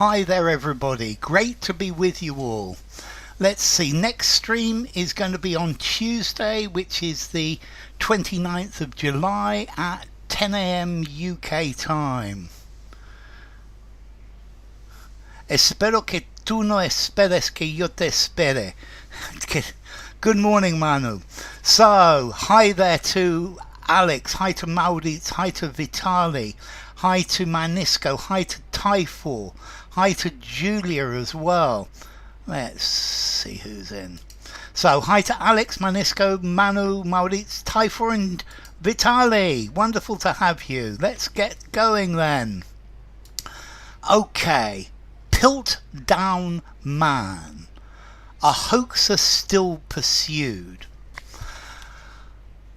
Hi there everybody, great to be with you all. Let's see, next stream is going to be on Tuesday, which is the 29th of July at 10 AM UK time. Espero que tú no esperes que yo te espere. Good morning, Manu. So, hi there to Alex, hi to Maurits, hi to Vitali, hi to Manisco, hi to Typhor, hi to Julia as well. Let's see who's in. So, hi to Alex, Manisco, Manu, Maurits, Typhor and Vitali. Wonderful to have you. Let's get going then. Okay, Piltdown Man. A hoaxer still pursued.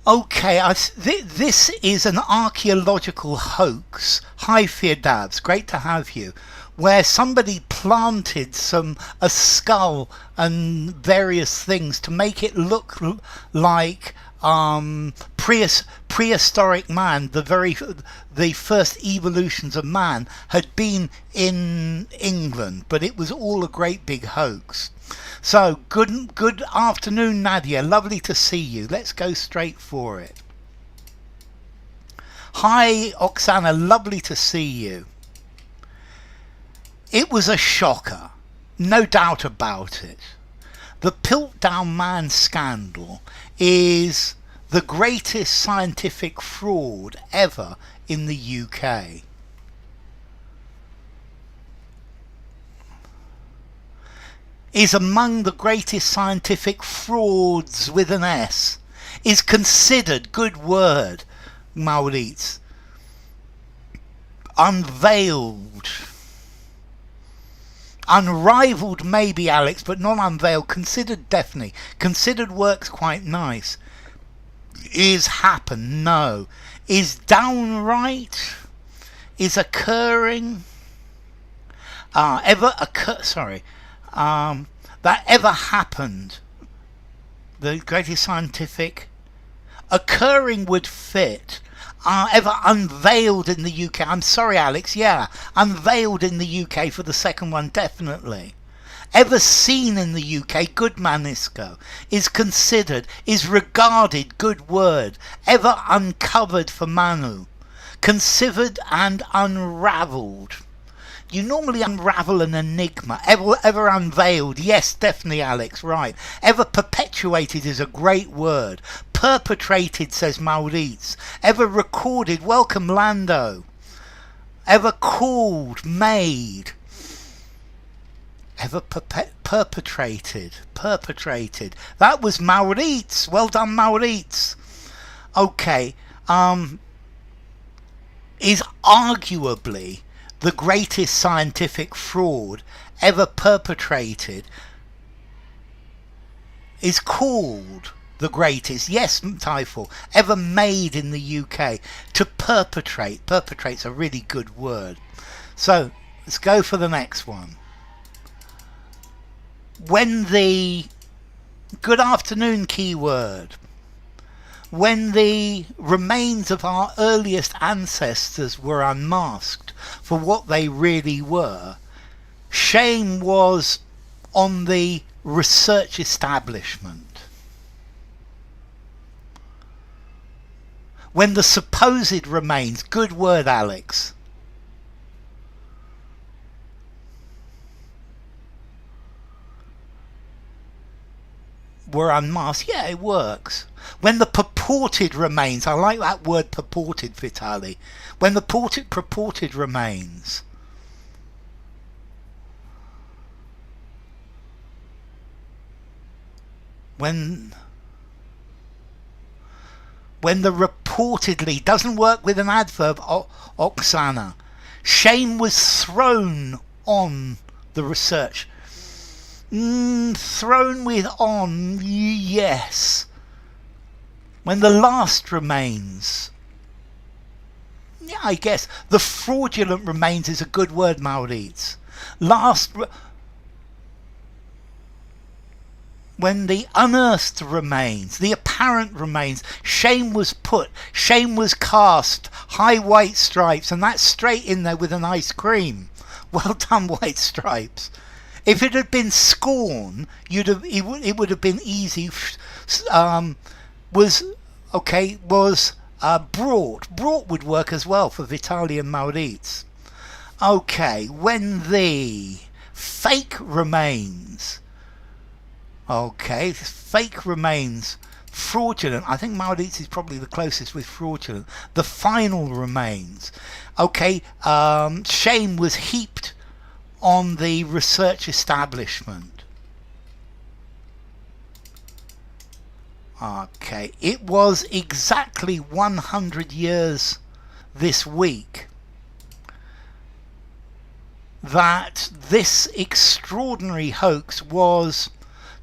Okay, this is an archaeological hoax. Hi Firdavs, great to have you. Where somebody planted a skull and various things to make it look like prehistoric man, the first evolutions of man had been in England, but it was all a great big hoax. So good afternoon, Nadia, lovely to see you. Let's go straight for it. Hi Oksana, lovely to see you. It was a shocker, no doubt about it. The Piltdown Man scandal is the greatest scientific fraud ever in the UK. Is among the greatest scientific frauds with an S. Is considered, good word, Maurits, unveiled. Unrivaled maybe, Alex, but not unveiled. Considered definitely. Considered works quite nice. Is happen? No. Is downright? Is occurring? Ever occur? Sorry. That ever happened. The greatest scientific. Occurring would fit. Ever unveiled in the UK. I'm sorry, Alex. Yeah, unveiled in the UK for the second one, definitely. Ever seen in the UK, good Manisco. Is considered, is regarded, good word. Ever uncovered for Manu. Considered and unravelled. You normally unravel an enigma. Ever unveiled. Yes, definitely, Alex, right. Ever perpetuated is a great word. Perpetrated, says Maurits. Ever recorded. Welcome, Lando. Ever called. Made. Ever perpetrated. Perpetrated. That was Maurits. Well done, Maurits. Okay. Is arguably the greatest scientific fraud ever perpetrated. Is called the greatest, yes, Typhor, ever made in the UK. To perpetrate. Perpetrate's a really good word. So let's go for the next one. When the good afternoon keyword. When the remains of our earliest ancestors were unmasked for what they really were, shame was on the research establishment. When the supposed remains, good word, Alex, were unmasked, yeah, it works. When the purported remains, I like that word purported, Vitali. When the purported remains. When the reportedly doesn't work with an adverb, Oksana. Shame was thrown on the research. Thrown with on, yes. When the last remains. Yeah, I guess. The fraudulent remains is a good word, Maurits. When the unearthed remains, the apparent remains, shame was put, shame was cast, high white stripes, and that's straight in there with an ice cream. Well done, White Stripes. If it had been scorn, it would have been easy. Was brought. Brought would work as well for Vitaly and Maurits. Okay, when the fake remains. Okay, fake remains. Fraudulent. I think Maurits is probably the closest with fraudulent. The final remains. Okay, shame was heaped on the research establishment. Okay, it was exactly 100 years this week that this extraordinary hoax was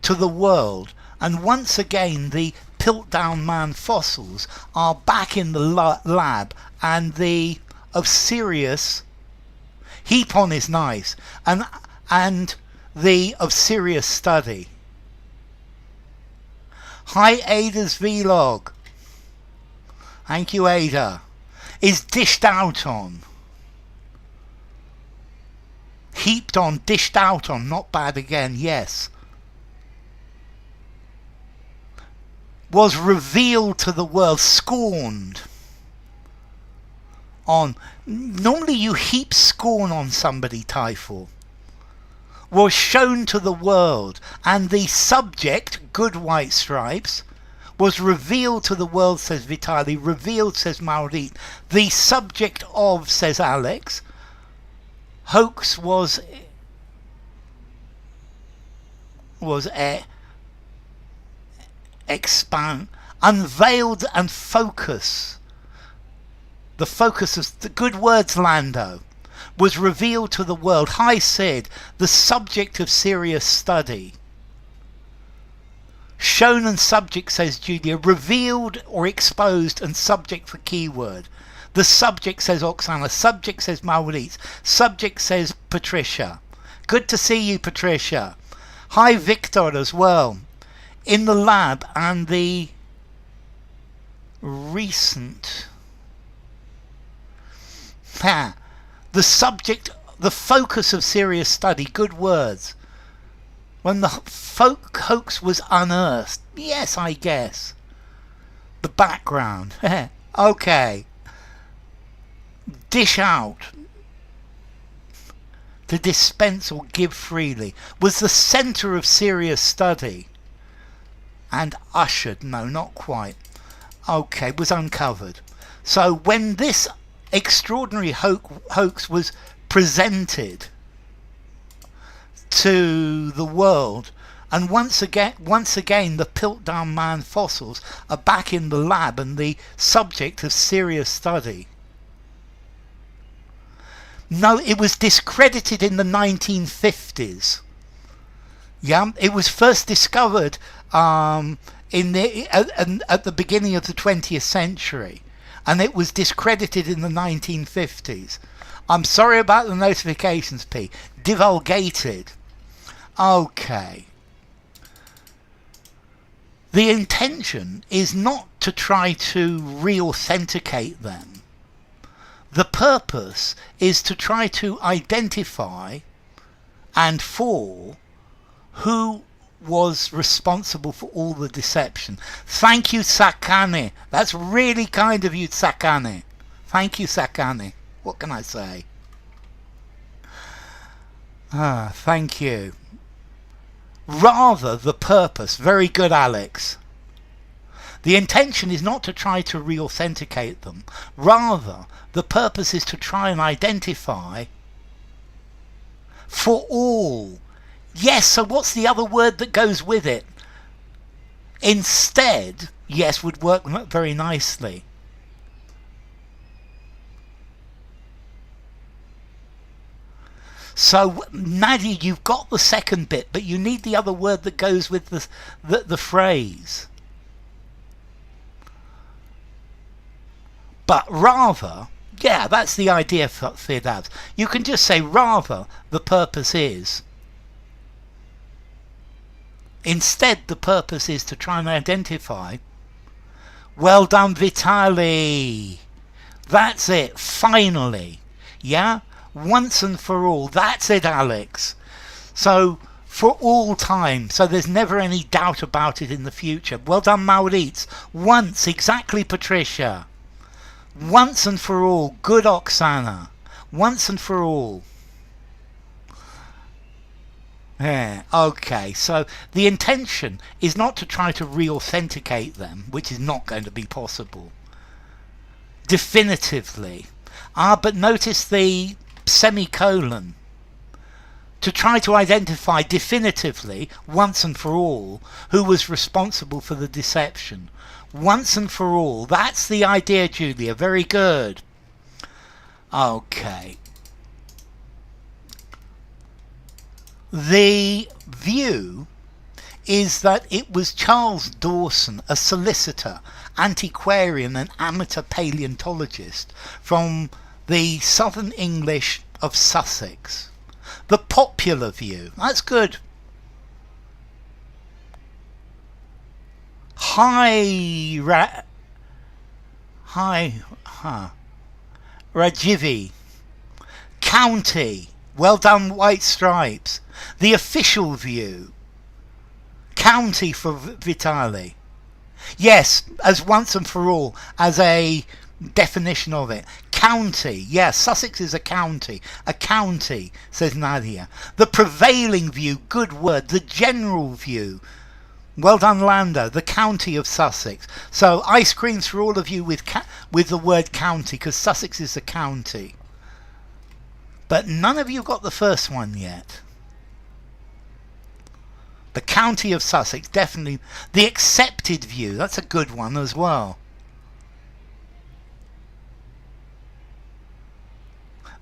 to the world, and once again the Piltdown Man fossils are back in the lab, and the of serious heap on is nice, and the of serious study. Hi, Ada's vlog. Thank you, Ada. Is dished out on. Heaped on, dished out on, not bad again, yes. Was revealed to the world, scorned on. Normally you heap scorn on somebody, Typhel. Was shown to the world, and the subject, good White Stripes, was revealed to the world, says Vitaly, revealed, says Maurit. The subject of, says Alex, hoax was expand, unveiled and focus. The focus of the good words, Lando, was revealed to the world. Hi, Sid, the subject of serious study. Shown and subject, says Julia, revealed or exposed, and subject for keyword. The subject, says Oksana, subject, says Maurits, subject, says Patricia. Good to see you, Patricia. Hi, Victor, as well. In the lab, and the recent... the subject, the focus of serious study, good words. When the hoax was unearthed, yes, I guess. The background, okay. Dish out, to dispense or give freely, was the centre of serious study. And ushered, no, not quite. Okay, was uncovered. So when this extraordinary hoax was presented to the world, and once again the Piltdown Man fossils are back in the lab and the subject of serious study. No, it was discredited in the 1950s. Yeah, it was first discovered at the beginning of the 20th century. And it was discredited in the 1950s. I'm sorry about the notifications, P. Divulgated. Okay. The intention is not to try to re-authenticate them. The purpose is to try to identify and for who was responsible for all the deception. Thank you, Sakane. That's really kind of you, Sakane. Thank you, Sakane. What can I say? Thank you. Rather, the purpose. Very good, Alex. The intention is not to try to re-authenticate them. Rather, the purpose is to try and identify for all. Yes, so what's the other word that goes with it? Instead, yes, would work very nicely. So, Nadia, you've got the second bit, but you need the other word that goes with the phrase. But rather, yeah, that's the idea for Firdavs. You can just say rather, the purpose is. Instead, the purpose is to try and identify. Well done, Vitaly. That's it, finally. Yeah? Once and for all. That's it, Alex. So, for all time. So there's never any doubt about it in the future. Well done, Maurits. Once. Exactly, Patricia. Once and for all. Good, Oksana. Once and for all. Yeah, okay, so the intention is not to try to re-authenticate them, which is not going to be possible. Definitively. But notice the semicolon. To try to identify definitively, once and for all, who was responsible for the deception. Once and for all. That's the idea, Julia. Very good. Okay. The view is that it was Charles Dawson, a solicitor, antiquarian and amateur paleontologist from the southern English of Sussex. The popular view. That's good. Rajivi. County. Well done, White Stripes. The official view. County for Vitali. Yes, as once and for all, as a definition of it. County. Yes, Sussex is a county. A county, says Nadia. The prevailing view. Good word. The general view. Well done, Lando. The county of Sussex. So, ice creams for all of you with the word county, because Sussex is a county. But none of you got the first one yet. The county of Sussex, definitely. The accepted view, that's a good one as well.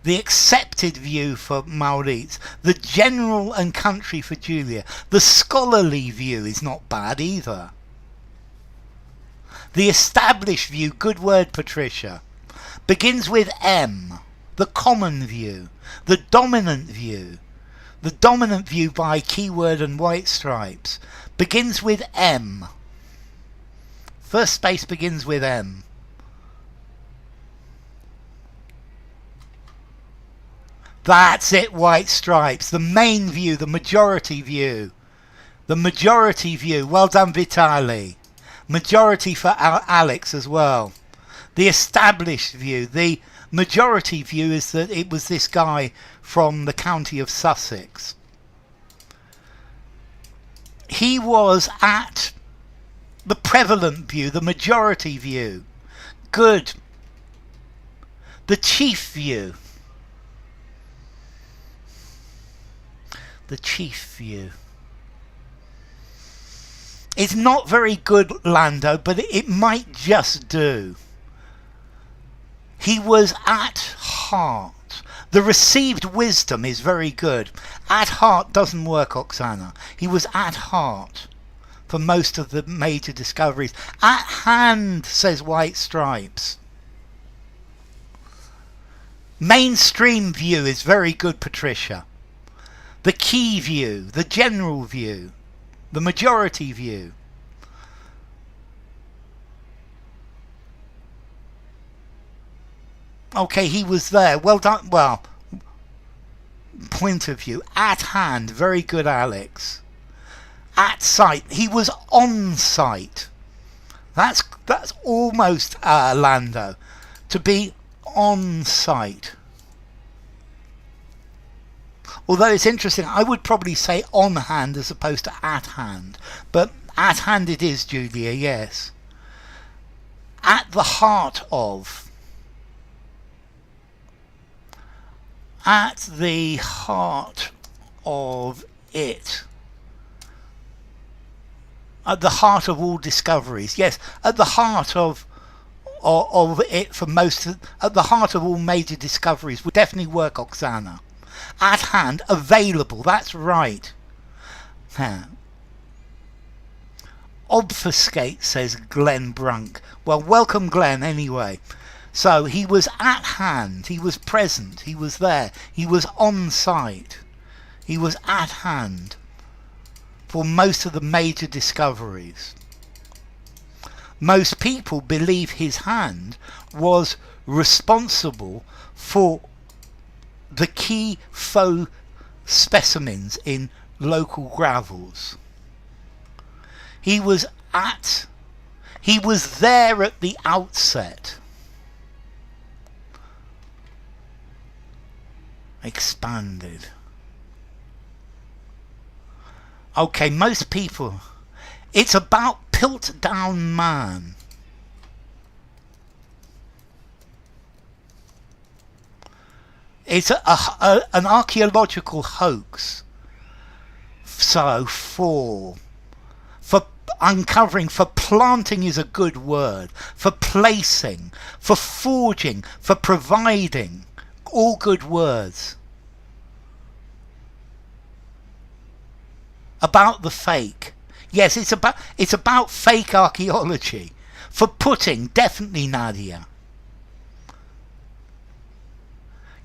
The accepted view for Maurits. The general and country for Julia. The scholarly view is not bad either. The established view, good word, Patricia. Begins with M. The common view. The dominant view. The dominant view by keyword and White Stripes. Begins with M. First space begins with M. That's it, White Stripes. The main view, the majority view. The majority view. Well done, Vitali. Majority for Alex as well. The established view. The majority view is that it was this guy from the county of Sussex. He was at the prevalent view, the majority view. Good. The chief view. The chief view. It's not very good, Lando, but it might just do. He was at heart. The received wisdom is very good. At heart doesn't work, Oksana. He was at heart for most of the major discoveries. At hand, says White Stripes. Mainstream view is very good, Patricia. The key view, the general view, the majority view. Okay, he was there. Well done. Well, point of view. At hand. Very good, Alex. At sight. He was on site. That's almost Lando. To be on site. Although it's interesting, I would probably say on hand as opposed to at hand. But at hand it is, Julia, yes. At the heart of. At the heart of it. At the heart of all discoveries. Yes, at the heart of it for most. At the heart of all major discoveries would definitely work, Oksana. At hand, available, that's right. Obfuscate, says Glenn Brunk. Well, welcome, Glenn, anyway. So he was at hand, he was present, he was there, he was on site, he was at hand for most of the major discoveries. Most people believe his hand was responsible for the key faux specimens in local gravels. He was there at the outset. Expanded. Okay, most people, it's about Piltdown Man. It's an archaeological hoax. So for uncovering, for planting is a good word, for placing, for forging, for providing, all good words. About the fake. Yes, it's about fake archaeology. For putting, definitely, Nadia.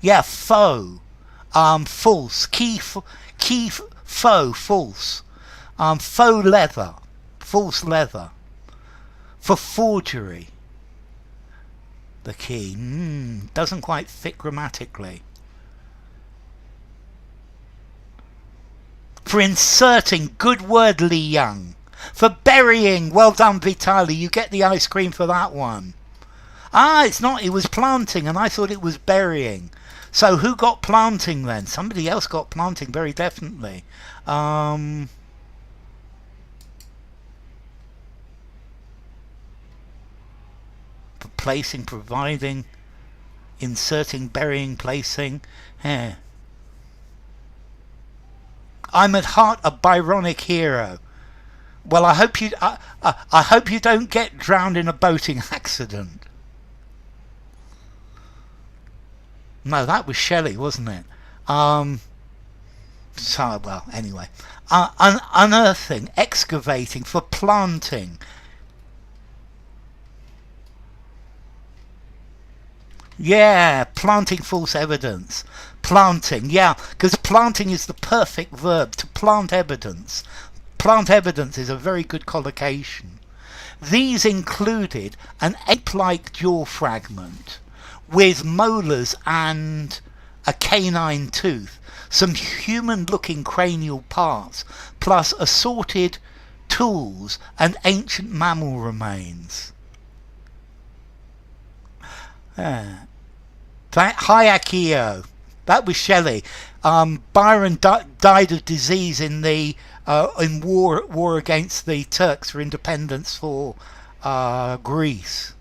Yeah, faux, false, faux, false, faux leather, false leather. For forgery, the key doesn't quite fit grammatically. For inserting, good word, Lee Young. For burying, well done, Vitali, you get the ice cream for that one. Ah, it's not, it was planting, and I thought it was burying. So who got planting then? Somebody else got planting, very definitely. For placing, providing, inserting, burying, placing. I'm at heart a Byronic hero. Well, I hope you don't get drowned in a boating accident. No, that was Shelley, wasn't it? So, well, anyway. Unearthing, excavating, for planting. Yeah, planting false evidence. Planting, yeah, because planting is the perfect verb, to plant evidence. Plant evidence is a very good collocation. These included an ape-like jaw fragment with molars and a canine tooth, some human-looking cranial parts, plus assorted tools and ancient mammal remains. Hi, Akio. That was Shelley. Byron died of disease in the in war against the Turks for independence for Greece.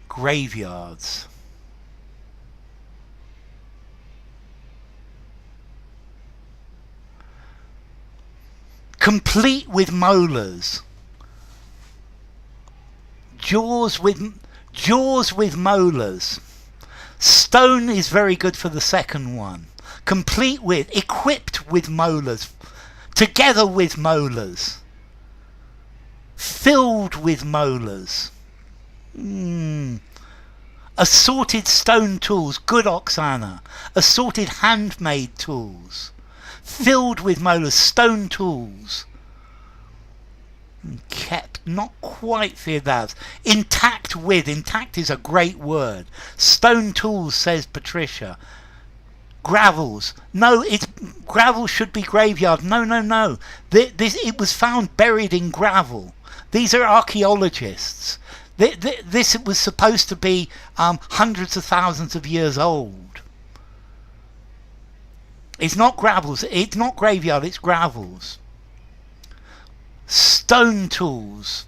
Graveyards. Complete with molars. Jaws with molars. Stone is very good for the second one. Complete with, equipped with molars. Together with molars. Filled with molars. Assorted stone tools. Good, Oksana. Assorted handmade tools. Filled with molars. Stone tools. Kept, not quite Theodav. Intact with, intact is a great word. Stone tools, says Patricia. Gravels, no, it's gravel should be graveyard. No. It was found buried in gravel. These are archaeologists. This was supposed to be hundreds of thousands of years old. It's not gravels. It's not graveyard. It's gravels. Stone tools.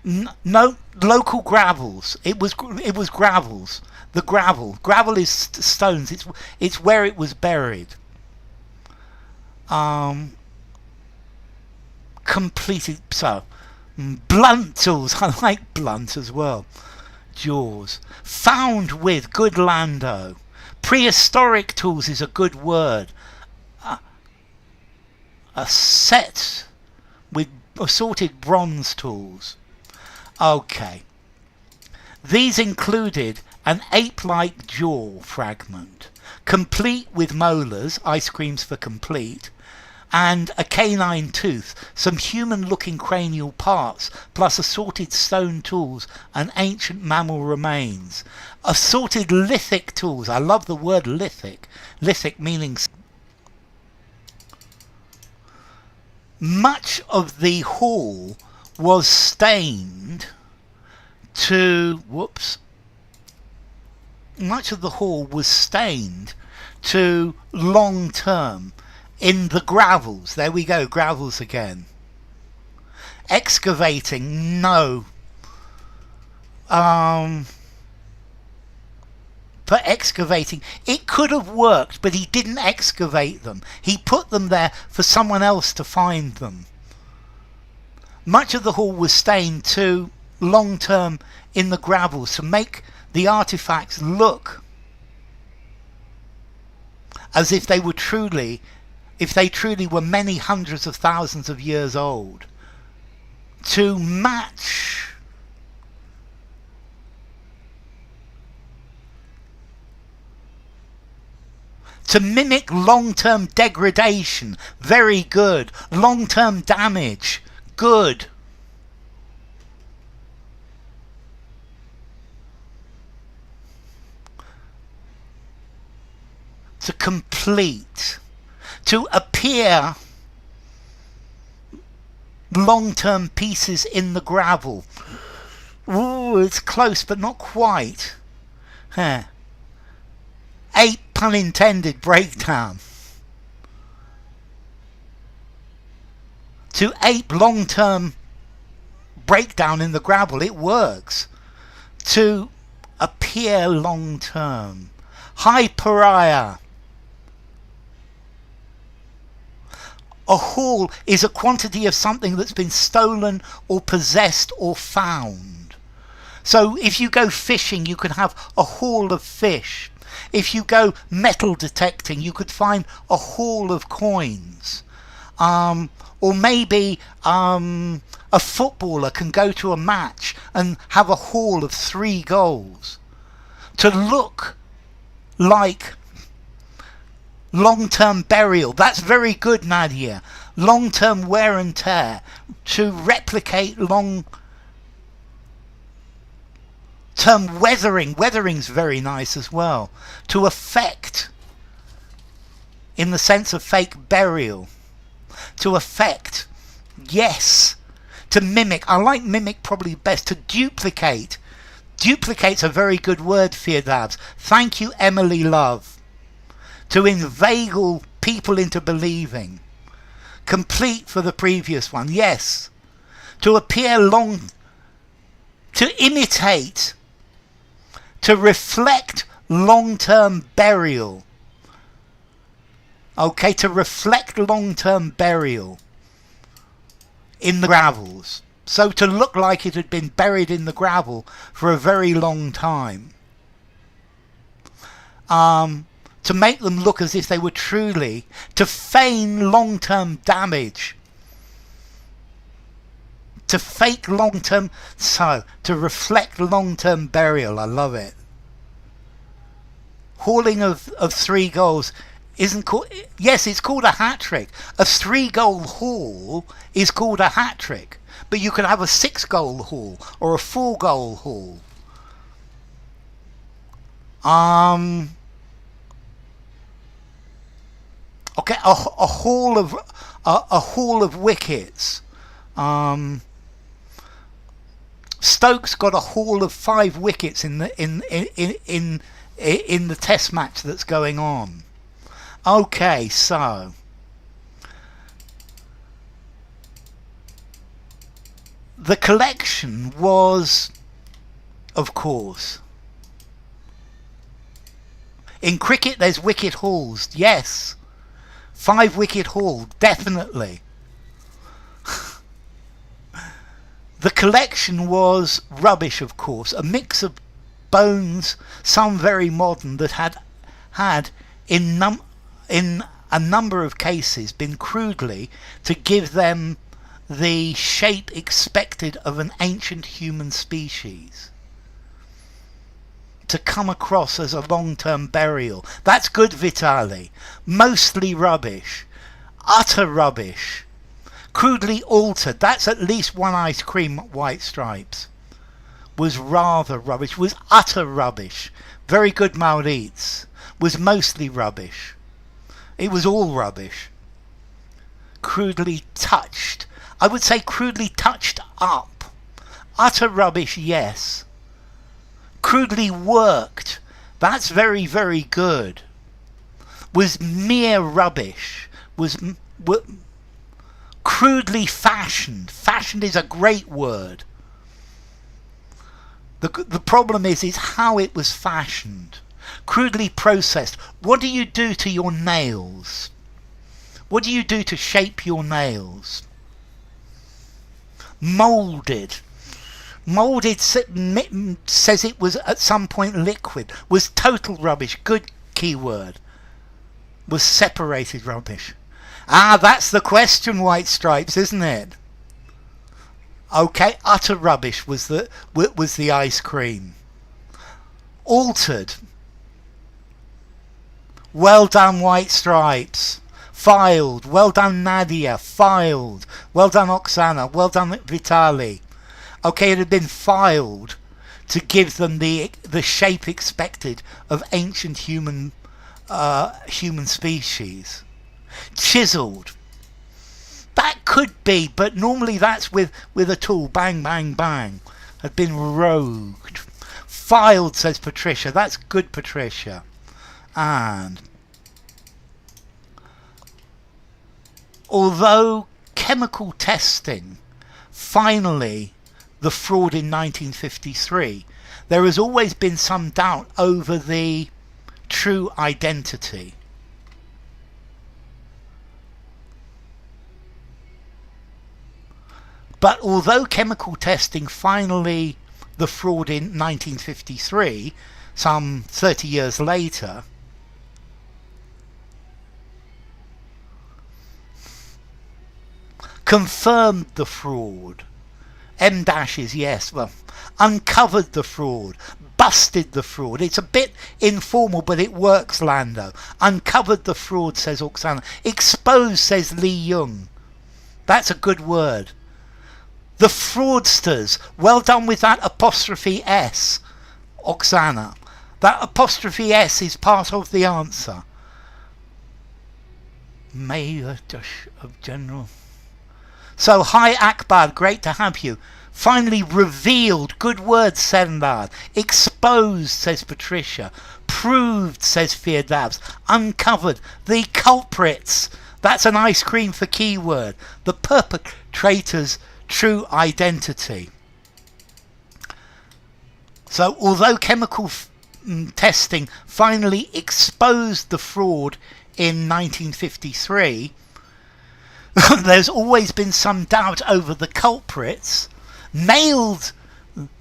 No, local gravels. It was gravels. The gravel is stones. It's where it was buried. Completed. So blunt tools. I like blunt as well. Jaws. Found with, good, Lando. Prehistoric tools is a good word. A set with assorted bronze tools. Okay. These included an ape-like jaw fragment, complete with molars, ice creams for complete, and a canine tooth, some human-looking cranial parts, plus assorted stone tools and ancient mammal remains. Assorted lithic tools. I love the word lithic. Lithic meaning... Much of the hall was stained to... Much of the hall was stained to long term in the gravels. There we go, gravels again. Excavating, no. For excavating, it could have worked, but he didn't excavate them. He put them there for someone else to find them. Much of the hall was stained to long term in the gravels to make the artifacts look as if they were truly, if they truly were many hundreds of thousands of years old, to match to mimic long-term degradation. Very good. Long-term damage. Good. To complete, to appear long-term pieces in the gravel. Ooh, it's close but not quite. 8 pun intended breakdown. To ape long-term breakdown in the gravel, it works. To appear long-term. High pariah. A haul is a quantity of something that's been stolen or possessed or found. So if you go fishing, you can have a haul of fish. If you go metal detecting, you could find a haul of coins. Or maybe a footballer can go to a match and have a haul of 3 goals. To look like long-term burial. That's very good, Nadia. Long-term wear and tear. To replicate long-term weathering. Weathering's very nice as well. To affect, in the sense of fake burial. To affect, yes. To mimic. I like mimic probably best. To duplicate. Duplicate's a very good word, Firdavs. Thank you, Emily Love. To inveigle people into believing. Complete for the previous one, yes. To appear long, to imitate, to reflect long-term burial. Okay, to reflect long-term burial in the gravels. So to look like it had been buried in the gravel for a very long time. To make them look as if they were truly, to feign long-term damage, to fake long-term, so, to reflect long-term burial. I love it. Hauling of 3 goals isn't called, yes, it's called a hat-trick. A 3-goal haul is called a hat-trick, but you can have a 6-goal haul or a 4-goal haul. Okay, a haul of wickets. Stokes got a haul of 5 wickets in the Test match that's going on. Okay, so the collection was, of course, in cricket there's wicket hauls. Yes. 5-wicket haul, definitely. The collection was rubbish, of course. A mix of bones, some very modern, that had in a number of cases been crudely to give them the shape expected of an ancient human species. To come across as a long-term burial. That's good, Vitali. Mostly rubbish. Utter rubbish. Crudely altered. That's at least one ice cream white stripes. Was rather rubbish. Was utter rubbish. Very good Maurits. Was mostly rubbish. It was all rubbish. Crudely touched. I would say crudely touched up. Utter rubbish, yes. Crudely worked. That's very, very good. Was mere rubbish. Was crudely fashioned. Fashioned is a great word. The problem is how it was fashioned. Crudely processed. What do you do to your nails? What do you do to shape your nails? Moulded. Moulded says it was at some point liquid. Was total rubbish. Good keyword. Was separated rubbish. Ah, that's the question, White Stripes, isn't it? Okay, utter rubbish was the ice cream. Altered. Well done, White Stripes. Filed. Well done, Nadia. Filed. Well done, Oksana. Well done, Vitali. Okay, it had been filed to give them the shape expected of ancient human species. Chiseled. That could be, but normally that's with a tool. Bang, bang, bang. Had been rogued. Filed, says Patricia. That's good, Patricia. And although chemical testing, finally, the fraud in 1953, there has always been some doubt over the true identity. But although chemical testing finally, the fraud in 1953, some 30 years later, confirmed the fraud. M dashes, yes, well, uncovered the fraud, busted the fraud. It's a bit informal, but it works, Lando. Uncovered the fraud, says Oksana. Exposed, says Lee Young. That's a good word. The fraudsters. Well done with that apostrophe S, Oksana. That apostrophe S is part of the answer. Mayor of General. So, hi Akbar, great to have you. Finally revealed, good word, Sendar. Exposed, says Patricia. Proved, says Feared Labs. Uncovered, the culprits. That's an ice cream for keyword. The perpetrator's true identity. So, although chemical testing finally exposed the fraud in 1953, there's always been some doubt over the culprits. Nailed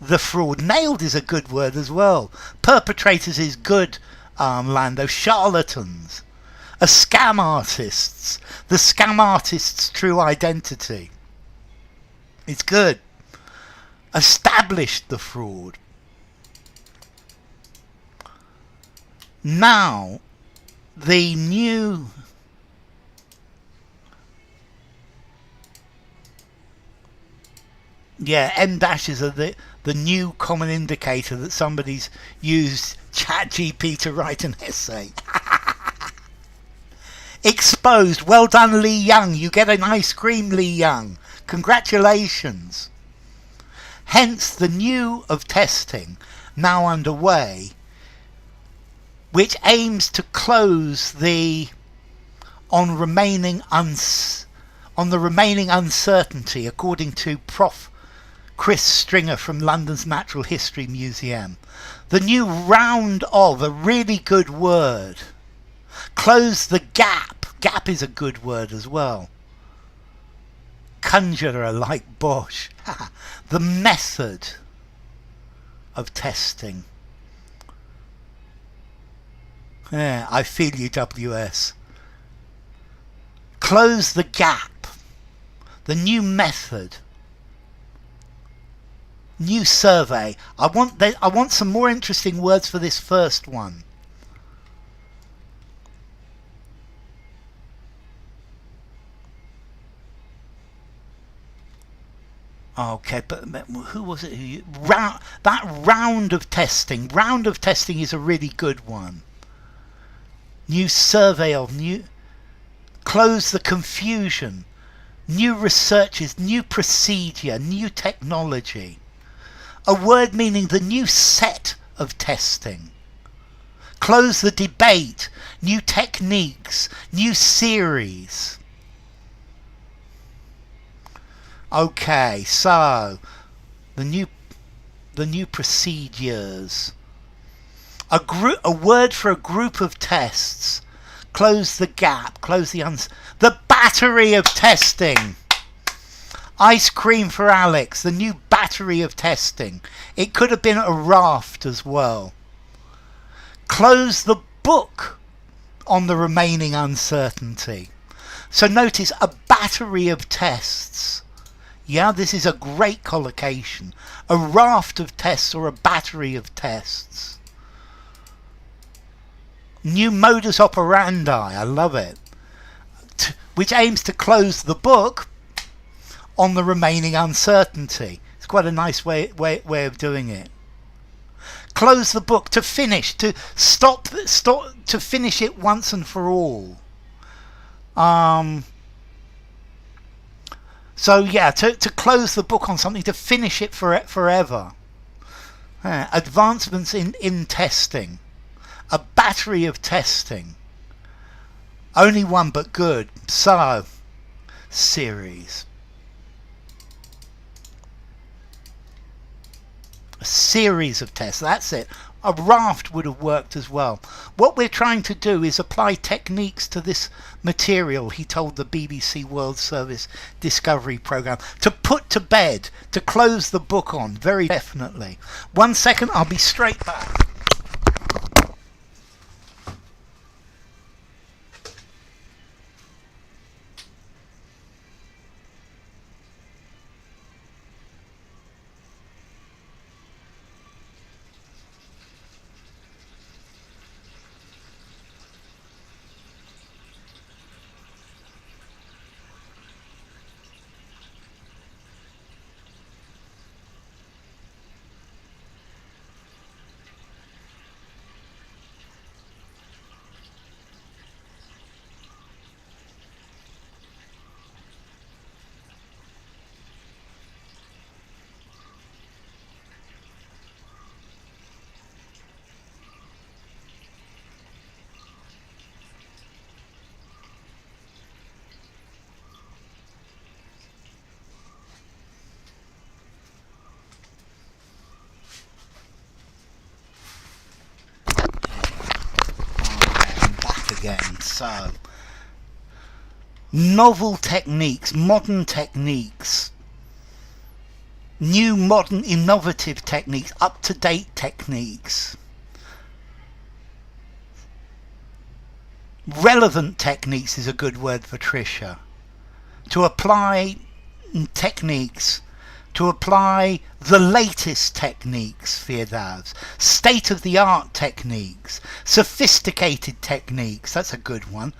the fraud. Nailed is a good word as well. Perpetrators is good, Lando. Charlatans. A scam artists. The scam artist's true identity. It's good. Established the fraud. Now, the new... Yeah, M dashes are the new common indicator that somebody's used ChatGPT to write an essay. Exposed. Well done, Lee Young. You get an ice cream, Lee Young. Congratulations. Hence the new of testing now underway, which aims to close on the remaining uncertainty, according to Prof. Chris Stringer from London's Natural History Museum. The new round of, a really good word. Close the gap. Gap is a good word as well. Conjurer like Bosch. The method of testing. Yeah, I feel you, WS. Close the gap. The new method. New survey. I want some more interesting words for this first one. Okay, but who was it? That round of testing. Round of testing is a really good one. New survey of new. Close the confusion. New researches, new procedure, new technology. A word meaning the new set of testing. Close the debate, new techniques, new series. Okay, so the new procedures. A word for a group of tests. Close the gap, close the battery of testing. Ice cream for Alex, the new battery of testing. It could have been a raft as well. Close the book on the remaining uncertainty. So notice a battery of tests. Yeah, this is a great collocation. A raft of tests or a battery of tests. New modus operandi, I love it. Which aims to close the book on the remaining uncertainty. It's quite a nice way of doing it. Close the book, to finish, to stop, to finish it once and for all. So yeah, to close the book on something, to finish it forever. Advancements in testing. A battery of testing. Only one but good. So, series. A series of tests, that's it. A raft would have worked as well. What we're trying to do is apply techniques to this material, he told the BBC World Service Discovery Programme, to put to bed, to close the book on, very definitely. 1 second, I'll be straight back. Again. So, novel techniques, modern techniques, new modern innovative techniques, up-to-date techniques, relevant techniques is a good word for Tricia. To apply techniques, to apply the latest techniques, Firdavs, state-of-the-art techniques, sophisticated techniques, that's a good one.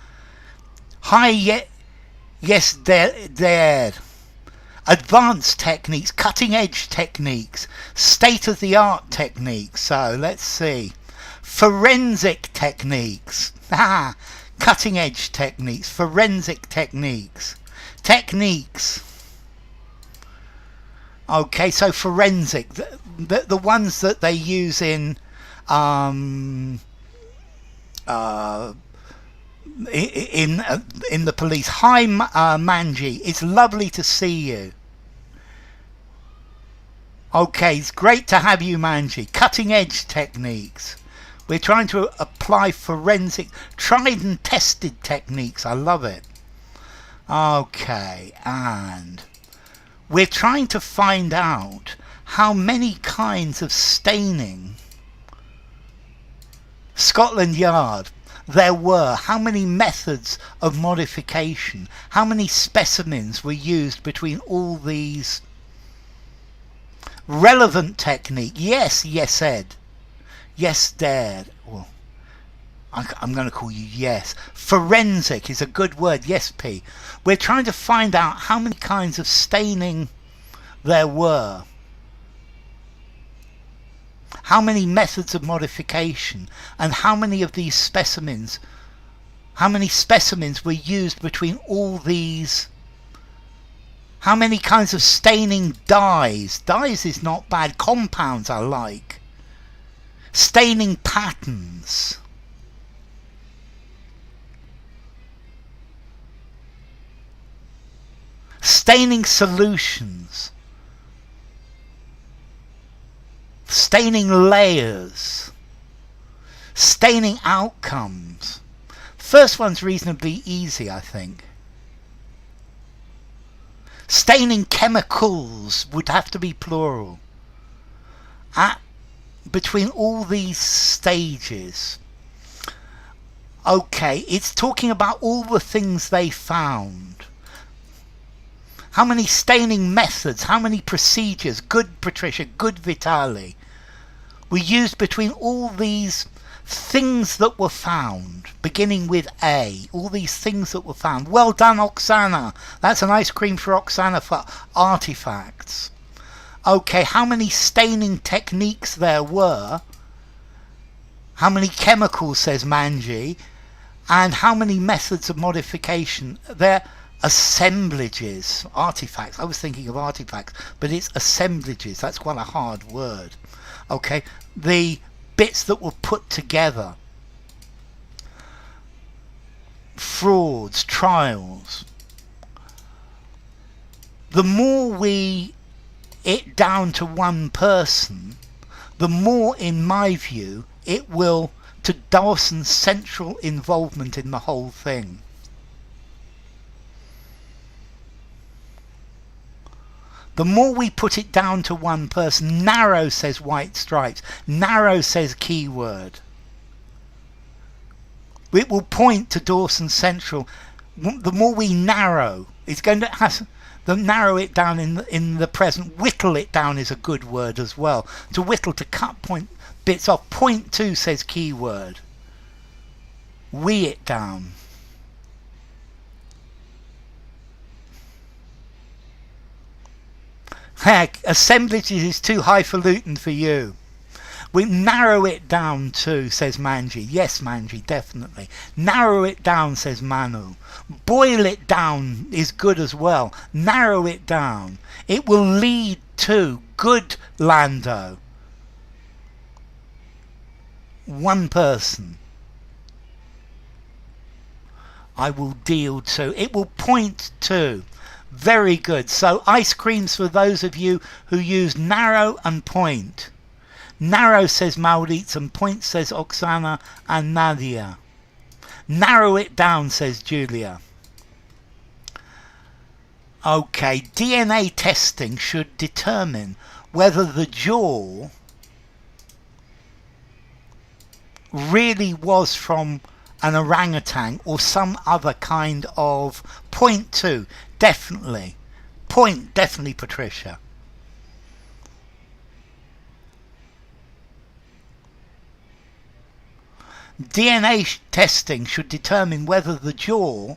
Yes, there. Advanced techniques, cutting-edge techniques, state-of-the-art techniques. So, let's see. Forensic techniques. Cutting-edge techniques, forensic techniques. Techniques. Okay, so forensic, the ones that they use in the police. Hi, Manji, it's lovely to see you. Okay, it's great to have you, Manji. Cutting edge techniques. We're trying to apply forensic, tried and tested techniques. I love it. Okay, and we're trying to find out how many kinds of staining Scotland Yard there were, how many methods of modification, how many specimens were used between all these. Relevant technique, yes, Ed. Yes, Dad. Well, I'm going to call you Yes. Forensic is a good word. Yes, P. We're trying to find out how many kinds of staining there were. How many methods of modification, and how many of these specimens, how many specimens were used between all these. How many kinds of staining dyes? Dyes is not bad. Compounds I like. Staining patterns. Staining solutions. Staining layers. Staining outcomes. First one's reasonably easy, I think. Staining chemicals would have to be plural. Between all these stages. Okay, it's talking about all the things they found. How many staining methods, how many procedures, good Patricia, good Vitali, were used between all these things that were found, beginning with A, all these things that were found. Well done, Oksana. That's an ice cream for Oksana for artifacts. Okay, how many staining techniques there were, how many chemicals, says Manji, and how many methods of modification. They're assemblages, artifacts. I was thinking of artifacts, but it's assemblages. That's quite a hard word. Okay, the bits that were put together. Frauds, trials. The more we it down to one person, the more, in my view, it will to Dawson's central involvement in the whole thing. The more we put it down to one person, narrow, says White Stripes, narrow, says keyword. It will point to Dawson Central. The more we narrow, it's going to have to narrow it down in the present. Whittle it down is a good word as well. To whittle, to cut bits off. Point to, says keyword. Wee it down. Heck, assemblages is too highfalutin for you. We narrow it down too, says Manji. Yes, Manji, definitely. Narrow it down, says Manu. Boil it down is good as well. Narrow it down. It will lead to good, Lando. One person. I will deal to. It will point to. Very good. So ice creams for those of you who use narrow and point. Narrow, says Maurits, and point, says Oksana and Nadia. Narrow it down, says Julia. Okay, DNA testing should determine whether the jaw really was from an orangutan or some other kind of point to. Definitely. Point, definitely, Patricia. DNA testing should determine whether the jaw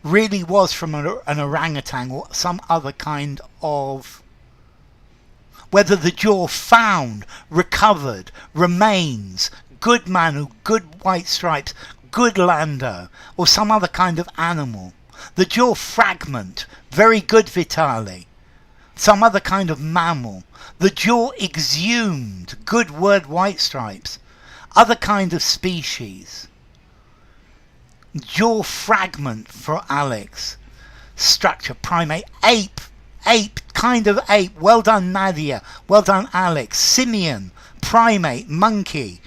really was from an orangutan or some other kind of. Whether the jaw found, recovered, remains, good Manu, good White Stripes, good Lando, or some other kind of animal. The jaw fragment, very good Vitali. Some other kind of mammal. The jaw exhumed, good word White Stripes. Other kind of species. Jaw fragment for Alex. Structure, primate, ape, kind of ape. Well done, Nadia. Well done, Alex. Simian, primate, monkey.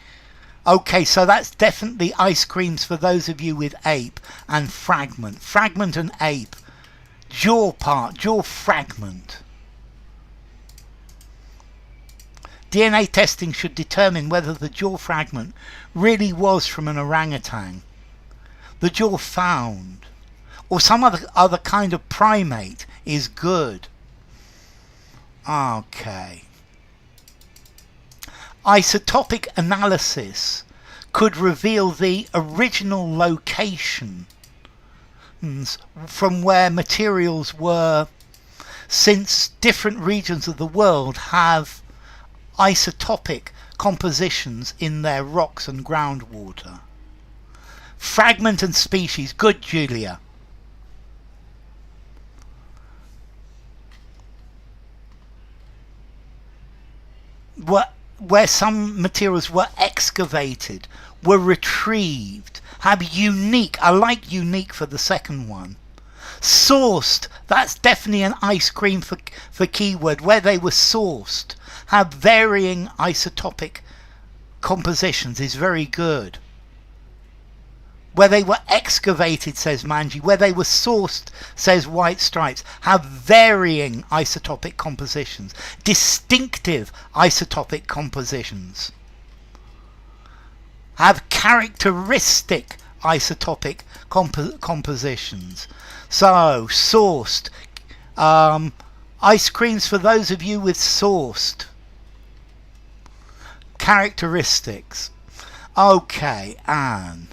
Okay, so that's definitely ice creams for those of you with ape and fragment. Fragment and ape. Jaw part, jaw fragment. DNA testing should determine whether the jaw fragment really was from an orangutan, the jaw found, or some other kind of primate is good. Okay. Isotopic analysis could reveal the original location from where materials were. since different regions of the world have isotopic compositions in their rocks and groundwater. Fragment and species, good Julia. Where some materials were excavated, were retrieved, have unique, I like unique for the second one. Sourced, that's definitely an ice cream for keyword, where they were sourced, have varying isotopic compositions is very good. Where they were excavated, says Manji, where they were sourced, says White Stripes, have varying isotopic compositions, distinctive isotopic compositions, have characteristic isotopic compositions. So, sourced, ice creams for those of you with sourced characteristics. Okay, and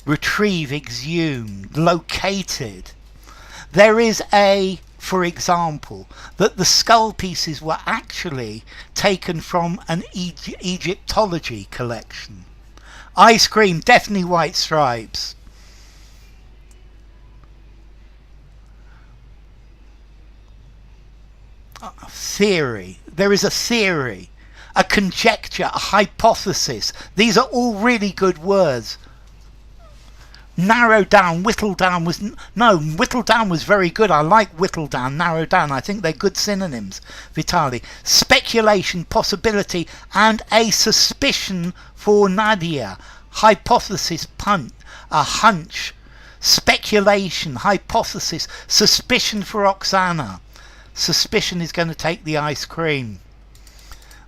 retrieve, exhumed, located. There is for example, that the skull pieces were actually taken from an Egyptology collection. Ice cream, definitely White Stripes. Theory. There is a theory, a conjecture, a hypothesis. These are all really good words. Narrow down, whittle down was... No, whittle down was very good. I like whittle down, narrow down. I think they're good synonyms, Vitali. Speculation, possibility, and a suspicion for Nadia. Hypothesis, hunch. Speculation, hypothesis, suspicion for Oksana. Suspicion is going to take the ice cream.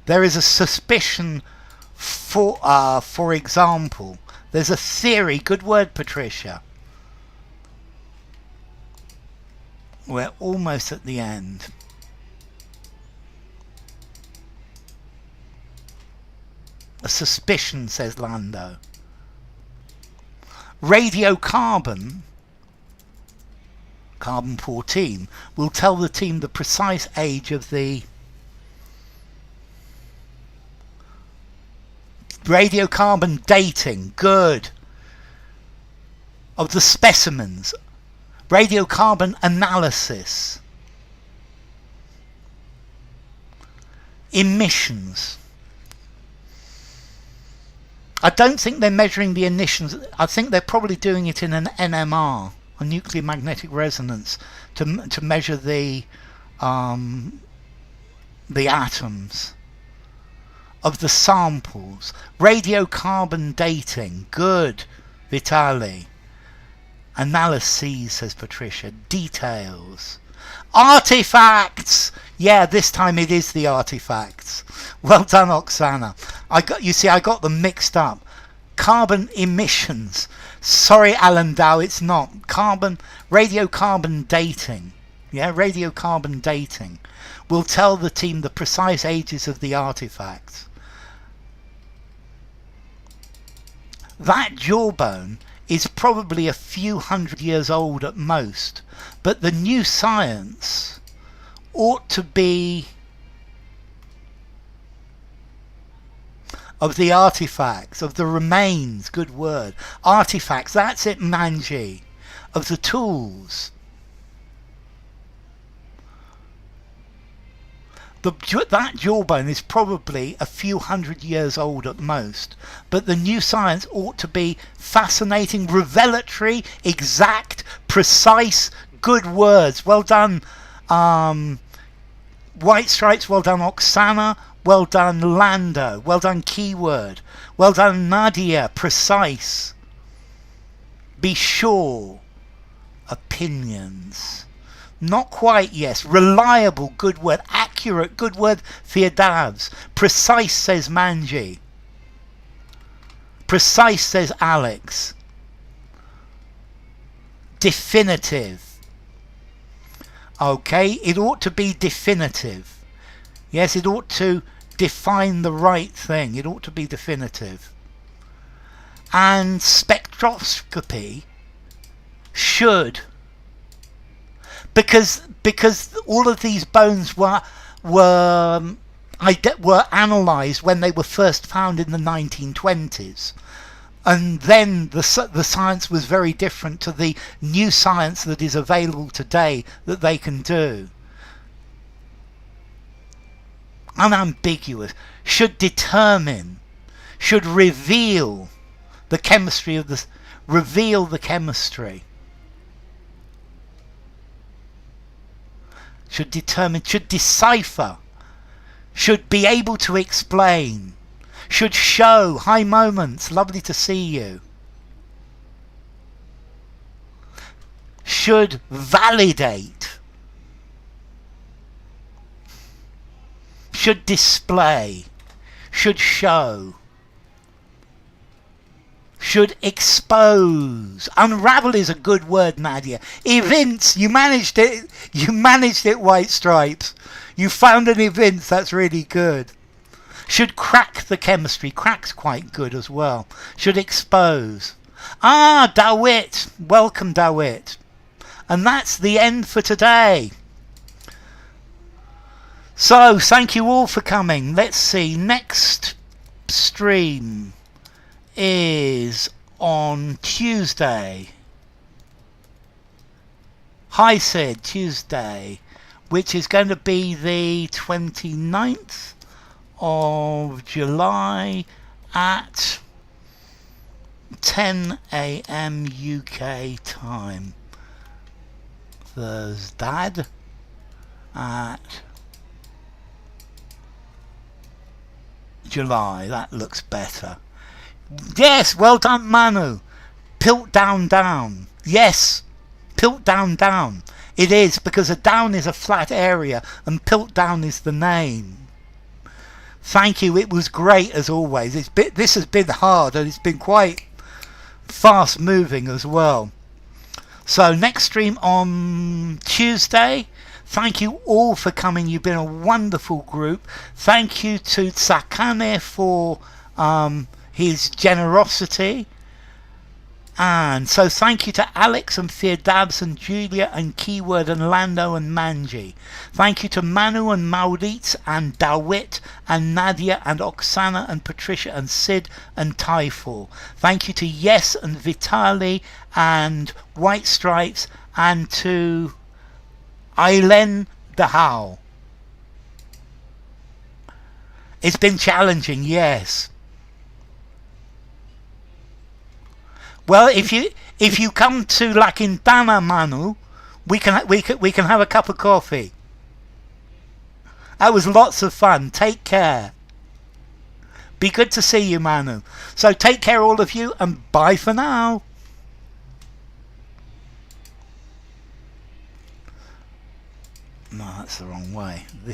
There is a suspicion for example... There's a theory. Good word, Patricia. We're almost at the end. A suspicion, says Lando. Radiocarbon, carbon 14, will tell the team the precise age of the radiocarbon dating, good, of the specimens, radiocarbon analysis, emissions. I don't think they're measuring the emissions. I think they're probably doing it in an NMR, a nuclear magnetic resonance, to measure the atoms of the samples. Radiocarbon dating, good, Vitali. Analyses, says Patricia. Details. Artifacts! Yeah, this time it is the artifacts. Well done, Oksana. I got them mixed up. Carbon emissions. Sorry, Alan Dow, it's not. Radiocarbon dating. Yeah, radiocarbon dating will tell the team the precise ages of the artifacts. That jawbone is probably a few hundred years old at most, but the new science ought to be of the artifacts, of the remains, good word, artifacts, that's it, Manji, of the tools. That jawbone is probably a few hundred years old at most, but the new science ought to be fascinating, revelatory, exact, precise, good words. Well done, White Stripes, well done, Oksana, well done, Lando, well done, keyword, well done, Nadia, precise, be sure, opinions. Not quite, yes. Reliable, good word. Accurate, good word, Theodavs. Precise, says Manji. Precise, says Alex. Definitive. Okay, it ought to be definitive. Yes, it ought to define the right thing. It ought to be definitive. And spectroscopy, should, because all of these bones were analysed when they were first found in the 1920s, and then the science was very different to the new science that is available today that they can do. Unambiguous, should determine, should reveal the chemistry of the should determine, should decipher, should be able to explain, should show. Hi Moments, lovely to see you. Should validate, should display, should show, should expose. Unravel is a good word, Nadia. Evince, you managed it. You managed it, White Stripes. You found an evince, that's really good. Should crack the chemistry. Crack's quite good as well. Should expose. Ah, Dawit. Welcome, Dawit. And that's the end for today. So, thank you all for coming. Let's see, next stream is on Tuesday. Hi Sid, Tuesday, which is going to be the 29th of July at 10 AM UK time. Thursday at July, that looks better. Yes, well done Manu. Piltdown down. Yes, Piltdown down. It is, because a down is a flat area and Piltdown is the name. Thank you, it was great as always. This has been hard and it's been quite fast moving as well. So next stream on Tuesday. Thank you all for coming. You've been a wonderful group. Thank you to Tsakane for his generosity, and so thank you to Alex and Firdabs and Julia and Keyword and Lando and Manji. Thank you to Manu and Maurits and Dawit and Nadia and Oksana and Patricia and Sid and Typhor. Thank you to Yes and Vitali and White Stripes, and to Eileen the Howl. It's been challenging, yes. Well, if you come to Lakindana, Manu, we can have a cup of coffee. That was lots of fun. Take care. Be good to see you, Manu. So take care, all of you, and bye for now. No, that's the wrong way.